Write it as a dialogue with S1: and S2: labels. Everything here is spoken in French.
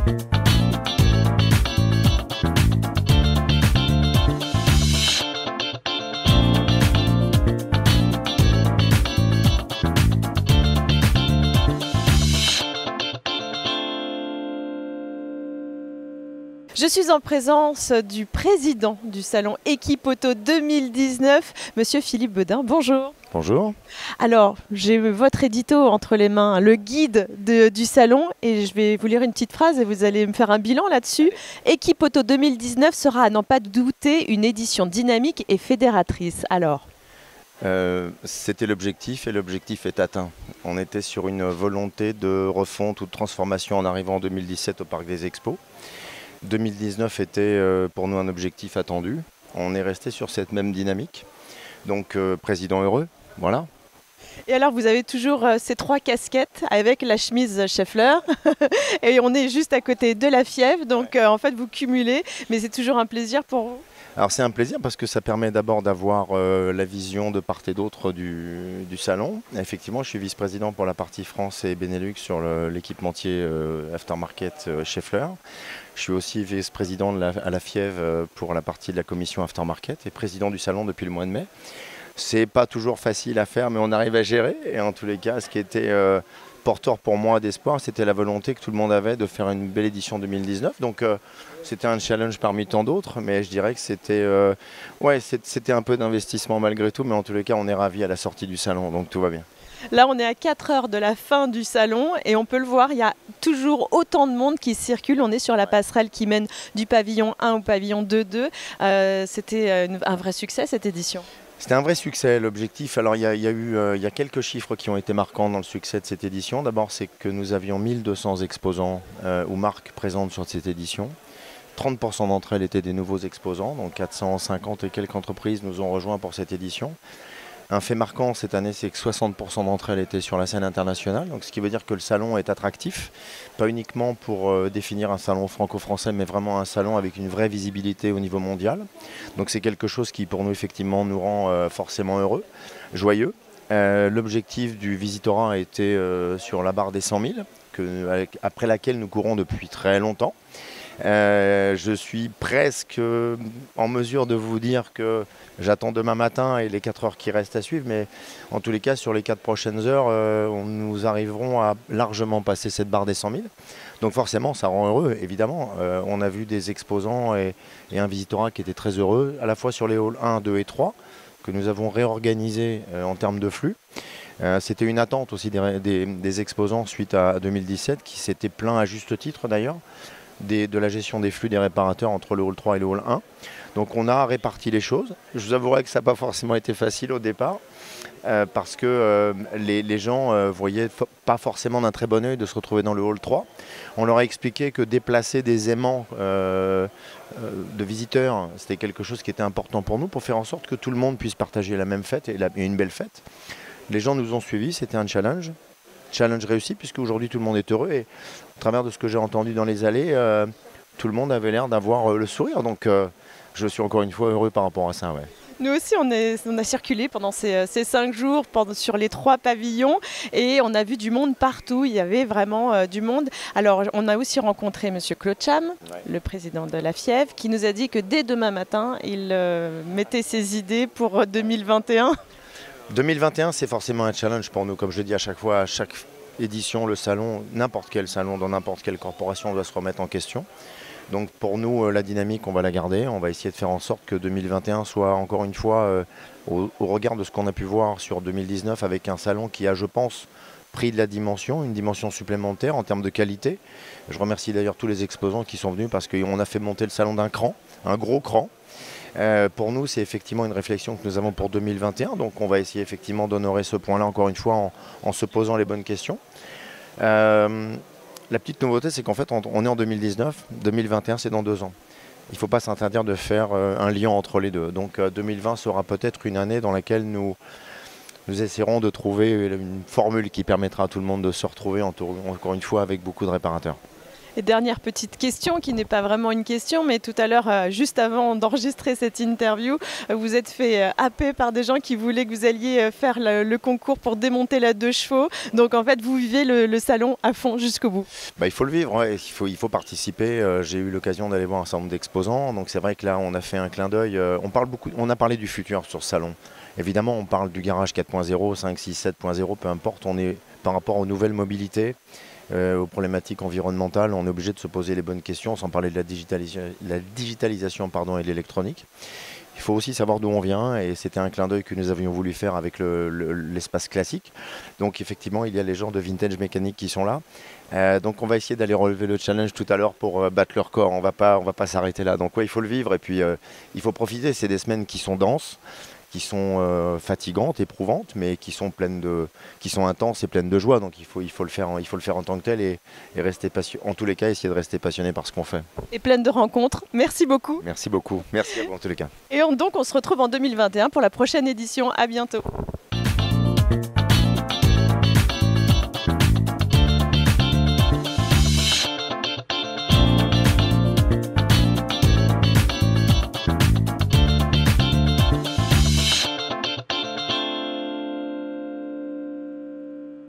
S1: Je suis en présence du président du salon Équipe Auto 2019, Monsieur Philippe Bedin. Bonjour.
S2: Bonjour.
S1: Alors, j'ai votre édito entre les mains, le guide du salon, et je vais vous lire une petite phrase et vous allez me faire un bilan là-dessus. Équipe Auto 2019 sera, à n'en pas douter, une édition dynamique et fédératrice. Alors
S2: c'était l'objectif et l'objectif est atteint. On était sur une volonté de refonte ou de transformation en arrivant en 2017 au Parc des Expos. 2019 était pour nous un objectif attendu. On est resté sur cette même dynamique. Donc président heureux, voilà.
S1: Et alors vous avez toujours ces trois casquettes avec la chemise Schaeffler et on est juste à côté de la Fièvre, donc en fait vous cumulez, mais c'est toujours un plaisir pour vous.
S2: Alors c'est un plaisir parce que ça permet d'abord d'avoir la vision de part et d'autre du salon. Effectivement, je suis vice-président pour la partie France et Benelux sur l'équipementier aftermarket Schaeffler. Je suis aussi vice-président à la Fièvre pour la partie de la commission aftermarket et président du salon depuis le mois de mai. C'est pas toujours facile à faire, mais on arrive à gérer. Et en tous les cas, ce qui était porteur pour moi d'espoir, c'était la volonté que tout le monde avait de faire une belle édition 2019. Donc c'était un challenge parmi tant d'autres, mais je dirais que c'était un peu d'investissement malgré tout, mais en tous les cas, on est ravis à la sortie du salon, donc tout va bien.
S1: Là, on est à 4 heures de la fin du salon et on peut le voir, il y a toujours autant de monde qui circule. On est sur la passerelle qui mène du pavillon 1 au pavillon 2-2. C'était un vrai succès cette édition.
S2: C'était un vrai succès, l'objectif. Alors il y a quelques chiffres qui ont été marquants dans le succès de cette édition. D'abord, c'est que nous avions 1200 exposants ou marques présentes sur cette édition. 30% d'entre elles étaient des nouveaux exposants, donc 450 et quelques entreprises nous ont rejoints pour cette édition. Un fait marquant cette année, c'est que 60% d'entre elles étaient sur la scène internationale, donc ce qui veut dire que le salon est attractif, pas uniquement pour définir un salon franco-français, mais vraiment un salon avec une vraie visibilité au niveau mondial. Donc c'est quelque chose qui pour nous effectivement nous rend forcément heureux, joyeux. L'objectif du visitorat a été sur la barre des 100 000, après laquelle nous courons depuis très longtemps. Je suis presque en mesure de vous dire que j'attends demain matin et les 4 heures qui restent à suivre, mais en tous les cas, sur les 4 prochaines heures, nous arriverons à largement passer cette barre des 100 000. Donc forcément, ça rend heureux, évidemment. On a vu des exposants et un visitorat qui étaient très heureux, à la fois sur les halls 1, 2 et 3, que nous avons réorganisés en termes de flux. C'était une attente aussi des exposants suite à 2017, qui s'étaient plaints à juste titre d'ailleurs, de la gestion des flux des réparateurs entre le hall 3 et le hall 1. Donc on a réparti les choses. Je vous avouerai que ça n'a pas forcément été facile au départ parce que les gens voyaient pas forcément d'un très bon œil de se retrouver dans le hall 3. On leur a expliqué que déplacer des aimants de visiteurs, c'était quelque chose qui était important pour nous pour faire en sorte que tout le monde puisse partager la même fête et une belle fête. Les gens nous ont suivis, c'était un challenge. Challenge réussi puisque aujourd'hui tout le monde est heureux et au travers de ce que j'ai entendu dans les allées, tout le monde avait l'air d'avoir le sourire. Donc je suis encore une fois heureux par rapport à ça. Ouais.
S1: Nous aussi, on a circulé pendant ces 5 jours sur les 3 pavillons et on a vu du monde partout. Il y avait vraiment du monde. Alors, on a aussi rencontré M. Claude Cham, le président de la Fièvre, qui nous a dit que dès demain matin, il mettait ses idées pour 2021.
S2: 2021, c'est forcément un challenge pour nous. Comme je le dis à chaque fois, à chaque édition, le salon, n'importe quel salon, dans n'importe quelle corporation, doit se remettre en question. Donc pour nous, la dynamique, on va la garder. On va essayer de faire en sorte que 2021 soit encore une fois, au regard de ce qu'on a pu voir sur 2019, avec un salon qui a, je pense, pris de la dimension, une dimension supplémentaire en termes de qualité. Je remercie d'ailleurs tous les exposants qui sont venus parce qu'on a fait monter le salon d'un cran, un gros cran. Pour nous, c'est effectivement une réflexion que nous avons pour 2021. Donc on va essayer effectivement d'honorer ce point-là encore une fois en se posant les bonnes questions. La petite nouveauté, c'est qu'en fait, on est en 2019, 2021, c'est dans 2 ans. Il ne faut pas s'interdire de faire un lien entre les deux. Donc 2020 sera peut-être une année dans laquelle nous essaierons de trouver une formule qui permettra à tout le monde de se retrouver encore une fois avec beaucoup de réparateurs.
S1: Et dernière petite question qui n'est pas vraiment une question, mais tout à l'heure, juste avant d'enregistrer cette interview, vous êtes fait happer par des gens qui voulaient que vous alliez faire le concours pour démonter la 2 chevaux. Donc en fait, vous vivez le salon à fond jusqu'au bout.
S2: Il faut le vivre, ouais. Il faut participer. J'ai eu l'occasion d'aller voir un certain nombre d'exposants. Donc c'est vrai que là, on a fait un clin d'œil. On a parlé du futur sur ce salon. Évidemment, on parle du garage 4.0, 5, 6, 7.0, peu importe. On est par rapport aux nouvelles mobilités. Aux problématiques environnementales, on est obligé de se poser les bonnes questions, sans parler de la digitalisation et de l'électronique. Il faut aussi savoir d'où on vient, et c'était un clin d'œil que nous avions voulu faire avec l'espace classique. Donc effectivement, il y a les gens de Vintage Mécanique qui sont là. Donc on va essayer d'aller relever le challenge tout à l'heure pour battre leur corps. On va pas s'arrêter là. Donc ouais, il faut le vivre, et puis il faut profiter. C'est des semaines qui sont denses, qui sont fatigantes, éprouvantes, mais qui sont intenses et pleines de joie. Donc il faut le faire en tant que tel, et rester en tous les cas, essayer de rester passionné par ce qu'on fait.
S1: Et pleine de rencontres. Merci beaucoup.
S2: Merci beaucoup. Merci à vous en tous les cas.
S1: Et donc on se retrouve en 2021 pour la prochaine édition. À bientôt.